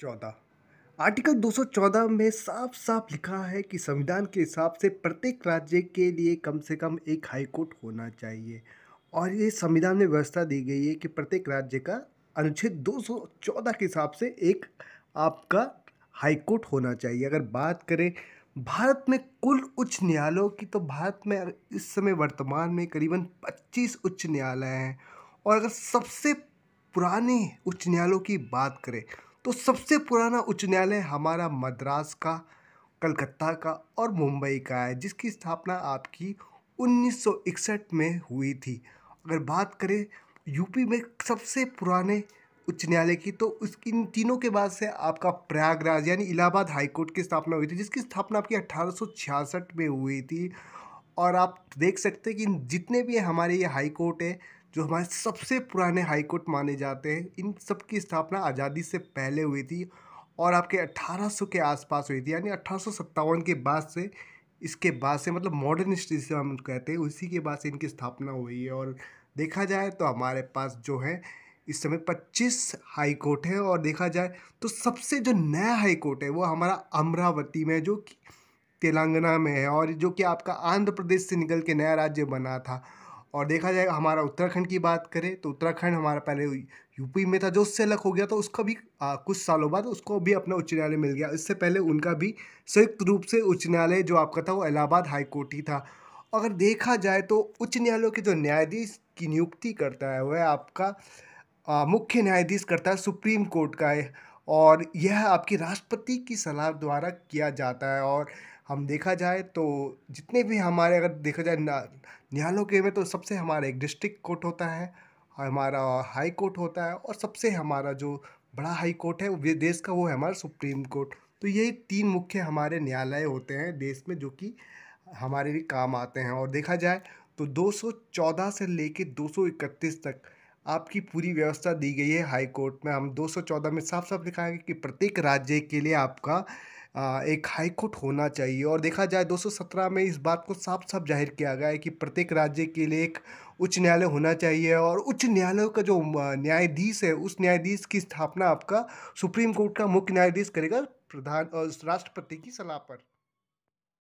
14। Article 214 में साफ-साफ लिखा है कि संविधान के हिसाब से प्रत्येक राज्य के लिए कम से कम एक हाई कोर्ट होना चाहिए और ये संविधान में व्यवस्था दी गई है कि प्रत्येक राज्य का अनुच्छेद 214 के हिसाब से एक आपका हाई कोर्ट होना चाहिए। अगर बात करें भारत में कुल उच्च न्यायालयों की, तो भारत में इस समय वर्तमान में करीबन 25 उच्च न्यायालय हैं और अगर सबसे पुराने उच्च न्यायालयों की बात करें तो सबसे पुराना उच्च न्यायालय हमारा मद्रास का, कलकत्ता का और मुंबई का है, जिसकी स्थापना आपकी 1961 में हुई थी। अगर बात करें यूपी में सबसे पुराने उच्च न्यायालय की, तो उस इन तीनों के बाद से आपका प्रयागराज यानी इलाहाबाद हाई कोर्ट की स्थापना हुई थी, जिसकी स्थापना आपकी 1866 में हुई थी। और आप देख सकते हैं कि जितने भी हमारे ये हाई कोर्ट है, जो हमारे सबसे पुराने हाई कोर्ट माने जाते हैं, इन सब की स्थापना आज़ादी से पहले हुई थी और आपके 1800 के आसपास हुई थी, यानी 1857 के बाद से, इसके बाद से मतलब मॉडर्न हिस्ट्री से हम कहते हैं, उसी के बाद से इनकी स्थापना हुई है। और देखा जाए तो हमारे पास जो है इस समय 25 हाई कोर्ट है और देखा जाए तो सबसे जो नया हाई कोर्ट है वो हमारा अमरावती में, जो कि तेलंगाना में है और जो कि आपका आंध्र प्रदेश से निकल के नया राज्य बना था। और देखा जाए हमारा उत्तराखंड की बात करें तो उत्तराखंड हमारा पहले यूपी में था, जो उससे अलग हो गया, तो उसका भी कुछ सालों बाद उसको भी अपना उच्च न्यायालय मिल गया। इससे पहले उनका भी संयुक्त रूप से उच्च न्यायालय जो आपका था वो इलाहाबाद हाई कोर्ट ही था। अगर देखा जाए तो उच्च न्यायालयों के जो न्यायाधीश की नियुक्ति करता है वह आपका मुख्य न्यायाधीश करता है, सुप्रीम कोर्ट का है और यह आपकी राष्ट्रपति की सलाह द्वारा किया जाता है। और हम देखा जाए तो जितने भी हमारे, अगर देखा जाए न्यायालयों के में, तो सबसे हमारा एक डिस्ट्रिक्ट कोर्ट होता है, हमारा हाई कोर्ट होता है और सबसे हमारा जो बड़ा हाई कोर्ट है वो देश का, वो है हमारा सुप्रीम कोर्ट। तो यही तीन मुख्य हमारे न्यायालय होते हैं देश में, जो कि हमारे लिए काम आते हैं। और देखा जाए तो 214 से लेके 231 तक आपकी पूरी व्यवस्था दी गई है हाई कोर्ट में। हम 214 में साफ साफ लिखा है कि प्रत्येक राज्य के लिए आपका एक हाई कोर्ट होना चाहिए। और देखा जाए 217 में इस बात को साफ साफ जाहिर किया गया है कि प्रत्येक राज्य के लिए एक उच्च न्यायालय होना चाहिए और उच्च न्यायालयों का जो न्यायाधीश है, उस न्यायाधीश की स्थापना आपका सुप्रीम कोर्ट का मुख्य न्यायाधीश करेगा, प्रधान राष्ट्रपति की सलाह पर।